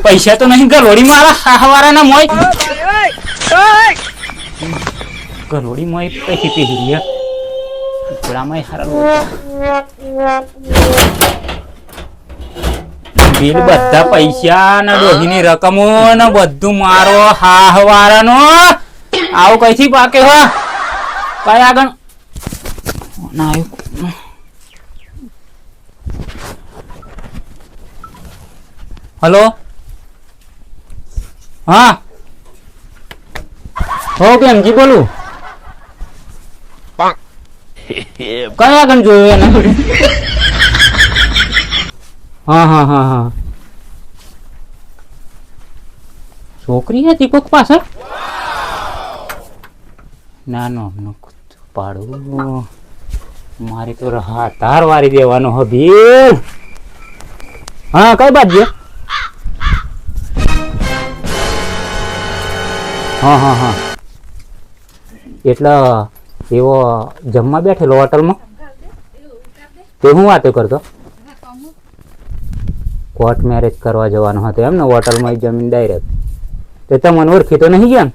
પૈસા તો નહીં ગરોડી મારા હવારાના મોય ગરોડી મોય પૈસી પહેરી ટુકડામાં હારા બિલ બધા પૈસા ને ડોહીની રકમો ને બધું મારો હા હવારાનો આવું કઈથી પાકે હો કઈ આગળ ના આવ્યું હલો હા હો કેમ જી બોલું કયા આગળ જોયું એને હા હા હા હા છોકરી હતી કોક પાછળ ના નો પાડું મારે તો તાર વારી દેવાનો હબી હા કઈ બાજુ હા હા હા એટલે એવો જમવા બેઠેલો હોટલમાં તે હું વાતો કરતો કોર્ટ મેરેજ કરવા જવાનો હતો એમ ને હોટલમાં જમીન ડાયરેક્ટ તે તમને ઓળખી તો નહીં ગયા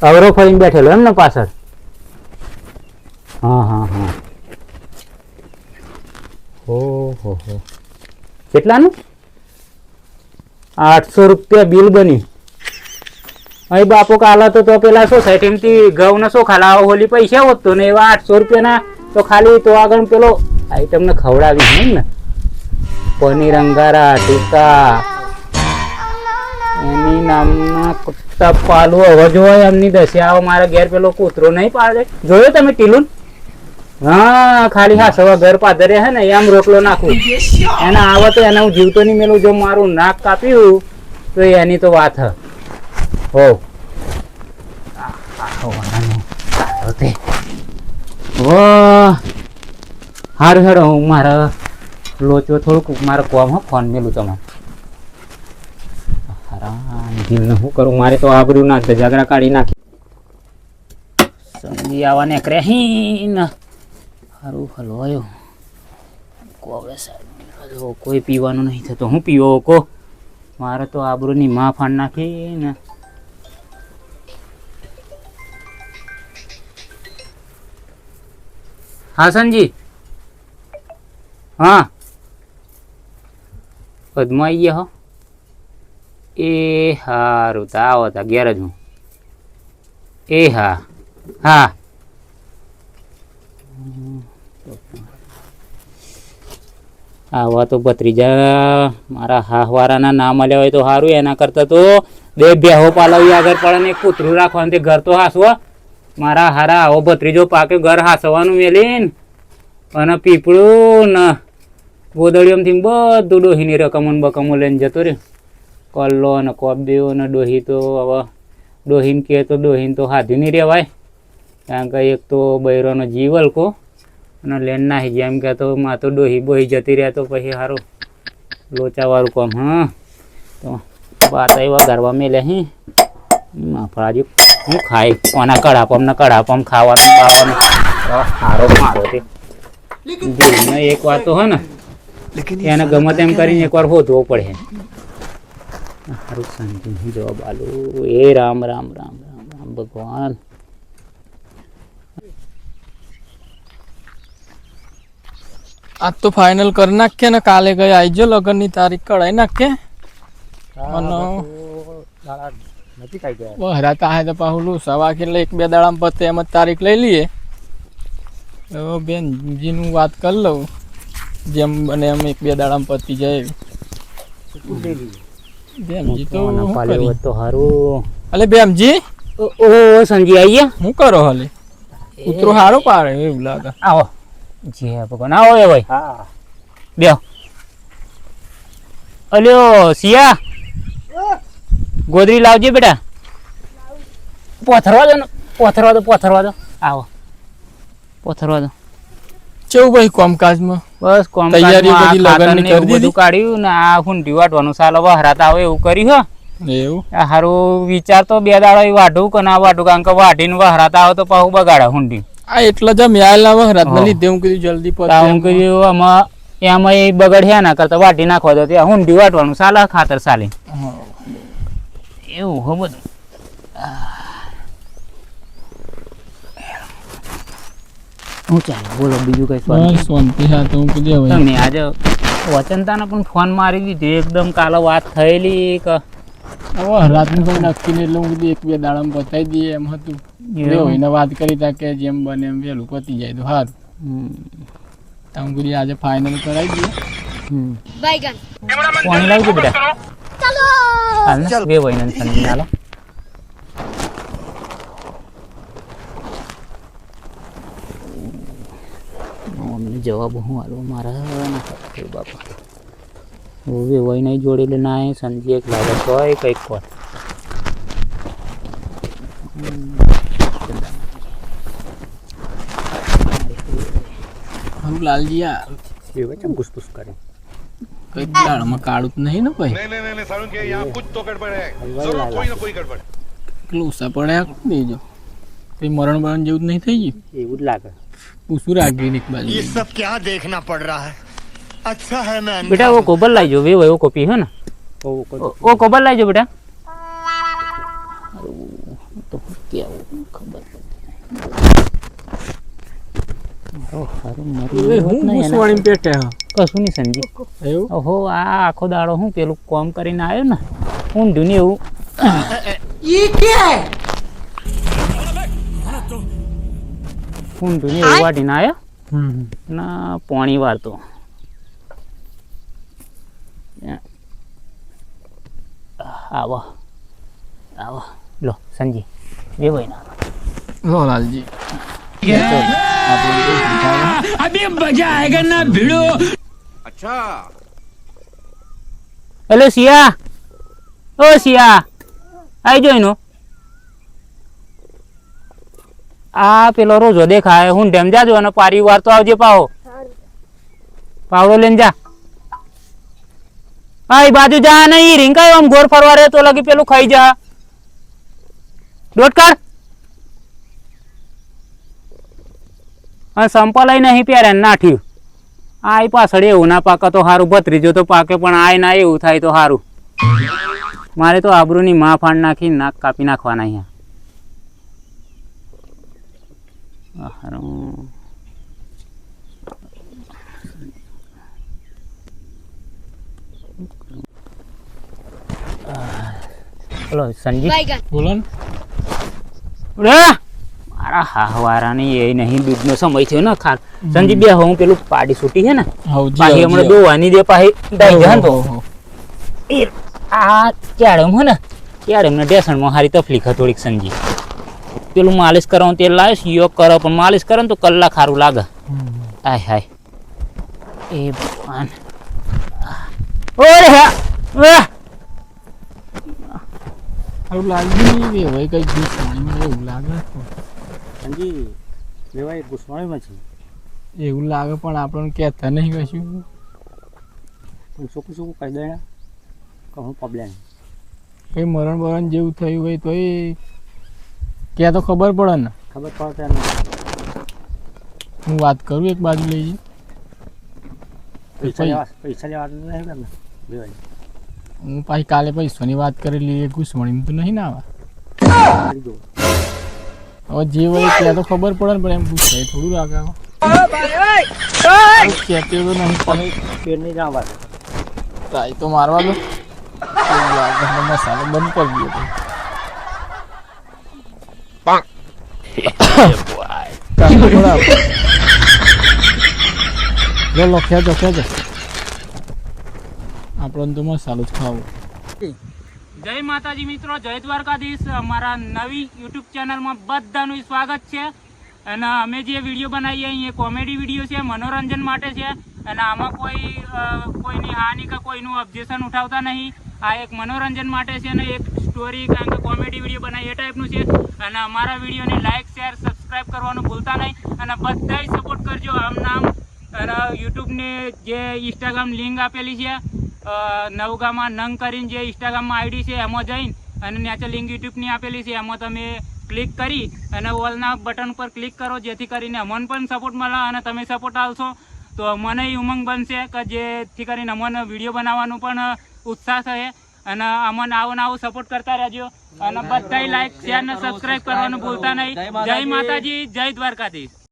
અવરો ફરીને બેઠેલો એમ ને પાછળ હા હા હા ઓહો હો કેટલાનું 800 રૂપિયા બિલ બની અહીં બાપો કાલા તો પેલા સોસાયટીમાંથી ઘઉં ને શું ખાલા હોલી પૈસા હોતો ને એવા 800 રૂપિયાના તો ખાલી તો આગળ પેલો આઈટમ ને ખવડાવી નહીં ને પનીર અંગારા ટીકા એની નામના કુત્તા પાલુ હવે જોવાય એમની દશે આવો મારા ઘેર પેલો કૂતરો નહીં પાડે જોયો તમે ટીલુન હા ખાલી હા સવા ઘર પાદરે હે ને એમ રોટલો નાખું એના આવે તો એને હું જીવતો નહીં મેલું જો મારું નાક કાપ્યું તો એની તો વાત હો હારું હેડો હું મારા લોચો થોડુંક મારા કોમ હો ફોન મેલું તમે દિલને શું કરું મારે તો આબરૂ નાખ ઝઘડા કાઢી નાખી સમજી આવવાને ક્રેહીન સારું હલવાયો કોવે સાહેબ કોઈ પીવાનું નહીં થતો હું પીવો કો મારે તો આબરૂની માં ફાંડ નાખી ને હાસનજી હા પદમાં આવી ગયા હો એ હારું તો આવો તા ઘેર જ હું એ હા હા આવા તો ભત્રીજા મારા હાહવારાના નામ મળ્યા હોય તો સારું એના કરતા તો બે બેહો પાલવી આગળ પડે ને કૂતરું રાખવાનું તે ઘર તો હાસવો મારા હારા આવો ભત્રીજો પાકે ઘર હાસવાનું મેલીને અને પીપળું ને ગોદડીઓમાંથી બધું ડોહીની રકમો બકમો લઈને જતો રે કલ્લો ને કોપ દેવો ને ડોહી તો હવે ડોહીને કહે તો ડોહીને તો હાથી નહીં રહેવાય કારણ કે એક તો બૈરોનો જીવ હલકો અને લેન નાહી ગયા એમ કે તો માં તો ડોહી બોહી જતી રહ્યા તો પછી સારું લોચાવાળું કામ હા તો વાત એવા ગરવા મેલે હી માફળાજી હું ખાઈ કોના કડાપમ ખાવાનું બાવાનું સારો મારો તે દિલને એક વાર તો હે ને એને ગમે તેમ કરીને એકવાર હોધવો પડે સારું શાંતિ જવાબ આલું એ રામ રામ રામ રામ રામ ભગવાન આજ તો ફાઇનલ કરી નાખીએ ને કાલે ગઈ આવજો લગ્ન ની તારીખ કઢાઈ નાખીએ બહરા તાહે તો પાહુલું સવા એટલે 1-2 દાડામાં પતે એમ જ તારીખ લઈ લઈએ બેનજીનું વાત કરી લઉં જેમ બને એમ 1-2 દાડામાં પતી જાય બેનજી તો સારું અલે બેનજી ઓ સંજી આઈએ શું કરો હલે કૂતરો સારો પાડે એવું લાગે આવો જી ભગવાન આવો એ ભાઈ હા બે અલ્યો સિયા ગોદરી લાવજે બેટા પોથરવા દો આવો પોથરવા દો કેવું ભાઈ કામકાજમાં બસ તૈયારી બધી લગનની કરી દીધી કાઢ્યું ને આ હુંડી વાટવાનું સાલ વહરાત આવે એવું કર્યું હો એવું હારું વિચાર તો 2 દાડા વાઢું કે ના વાઢું કારણ કે વાઢીને વહરાત આવે તો પાછું બગાડા હુંડી આ એટલે જ મ્યાલ ના વહરાત ને લીધે હું કીધું જલ્દી પતે હું કીધું આમાં એમાં એ બગડ્યા ના કરતા વાટી નાખવા દો ત્યાં ઊંડી વાટવાનું સાલા ખાતર સાલી એવું હો બધું. હું ચાલે બોલો બીજું કઈ બસ શાંતિ હા તો હું કીધું હવે તમે આજે વચનતાને પણ ફોન મારી દીધી એકદમ કાલે વાત થયેલી કે હવે રાતનું કોઈ નક્કી નહીં એટલે હું કીધું એક બે દાડામાં બતાવી દઈએ એમ હતું એને વાત કરી તા કે જેમ બને એમ વહેલું પતી જાય તો સારું. તો હું કીધું આજે ફાઇનલ કરાવી દઈએ. પાણી લાવજો બેટા હાલ ને બે વહીને સંજી હાલો. અમને જવાબ હું હાલો મારા ના બાપા હવે વહી નહીં જોડેલું ના સંજી એક લાગે તોય કંઈક કોણ હારું લાલજી યાર એ વચ્ચે ઘૂસપૂસ કરે કઈ દાડામાં કાળું જ નહીં ને ભાઈ नहीं सारुण के यहाँ कुछ तो गड़बड़ है जरूर कोई ना कोई गड़बड़ એટલું ઓછા પડ્યા દેજો કઈ મરણ બરણ જેવું જ નહીં થઈ ગયું એવું જ લાગે. પૂછું રાખી એક બાજુ ये सब क्या देखना पड़ रहा है अच्छा है मैं બેટા ઓ કોબર લાવજો વે એવો કોપી હે ને ઓ કોબર લાવજો બેટા. તો કેવું ખબર હું પેટે કશું નહીં સંજી. એવું ઓહો આ આખો દાડો હું પેલું કોમ કરીને આવ્યો ને ઊંધું ને એવું ઊંધું ને એવું વાટીને આવ્યો ના પાણી વાળતો આવો આવો લો સંજી બે ભાઈ ના લો લાલજી હેલો સિયા ઓ સિયા આઈ જો એનો આ પેલો રોજો દેખાય હું ડેમ જાજો અને પારી વાર તો આવજે પાવો પાવડો લઈને જા. હા એ બાજુ જા નહીં રીંગાય આમ ઘોર ફરવા રહે તો લગી પેલું ખાઈ જા દોટ કર અને સંપલ નહીં પહેરે નાઠ્યું આ પાછળ એવું ના પાકે તો સારું ભત્રીજો તો પાકે પણ આય ના એવું થાય તો સારું. મારે તો આબરૂની માં ફાંડ નાખી નાક કાપી નાખવાના અહીંયા. બોલો સંજી બોલો ને મારા હાહવારાની એ નહીં દૂધનો સમય થયો ને ખાલ સંજી બે હું પેલું પાડી છૂટી છે ને પાછી હમણાં દોવાની દે પાછી દઈ જાય તો આ ક્યારેમ હે ને ક્યારે એમને ઢેસણમાં સારી તકલીફ હતી થોડીક સંજી પેલું માલિશ કરવાનું તેલ લાવે યોગ કરો પણ માલિશ કરે ને તો કલાક સારું લાગે. હાય હાય એ ભગવાન ઓરે હા હારું લાલજી હવે કઈ જ્યુસ પાણીમાં એવું લાગે સંજી લેવાય ગુસ્વાણીમાં છે એવું લાગે પણ આપણને કહેતા નહીં કશું પણ શું કહી દે કહું પ્રોબ્લેમ કઈ મરણ બરણ જેવું થયું હોય તો એ ક્યાં તો ખબર પડે ને ખબર પડે હું વાત કરું એક બાજુ લઈ પૈસા લેવા નહીં ને લેવાય હું પાછી કાલે પૈસાની વાત કરેલી એ ઘૂસવાણી તો નહીં ના આવે હવે જે હોય ત્યાં તો ખબર પડે ને પણ એમ પૂછાય થોડું રાખે કહેતો તો નહીં પણ પેટ નહીં જવા ટ્રાય તો મારવા દો મસાલો બંધ કરી દો લો ખેંચો આપણને તો મસાલો જ ખાવો. જય માતાજી મિત્રો, જય દ્વારકાધીશ. અમારા નવી યુટ્યુબ ચેનલમાં બધાનું સ્વાગત છે. અને અમે જે વિડીયો બનાવીએ અહીં એ કોમેડી વિડીયો છે, મનોરંજન માટે છે. અને આમાં કોઈની હાનિ કે કોઈનું ઓબ્જેક્શન ઉઠાવતા નહીં. આ એક મનોરંજન માટે છે અને એક સ્ટોરી કારણ કે કોમેડી વિડીયો બનાવી એ ટાઈપનું છે. અને અમારા વિડીયોને લાઇક શેર સબસ્ક્રાઈબ કરવાનું ભૂલતા નહીં. અને બધાય સપોર્ટ કરજો. આમ નામ અને યુટ્યુબને જે ઇન્સ્ટાગ્રામ લિંક આપેલી છે નવગામાં નંગ કરીને જે ઇન્સ્ટાગ્રામમાં આઈડી છે એમાં જઈને અને નીચે લિંક યુટ્યુબની આપેલી છે એમાં તમે ક્લિક કરી અને ઓલના બટન પર ક્લિક કરો જેથી કરીને અમને પણ સપોર્ટ મળે અને તમે સપોર્ટ આપશો તો મને ય ઉમંગ બનશે કે જેથી કરીને અમને વિડીયો બનાવવાનું પણ ઉત્સાહ થશે અને અમને આવો ને આવો સપોર્ટ કરતા રહેજો અને બધાય લાઈક શેર ને સબસ્ક્રાઇબ કરવાનું ભૂલતા નહીં. જય માતાજી, જય દ્વારકાધીશ.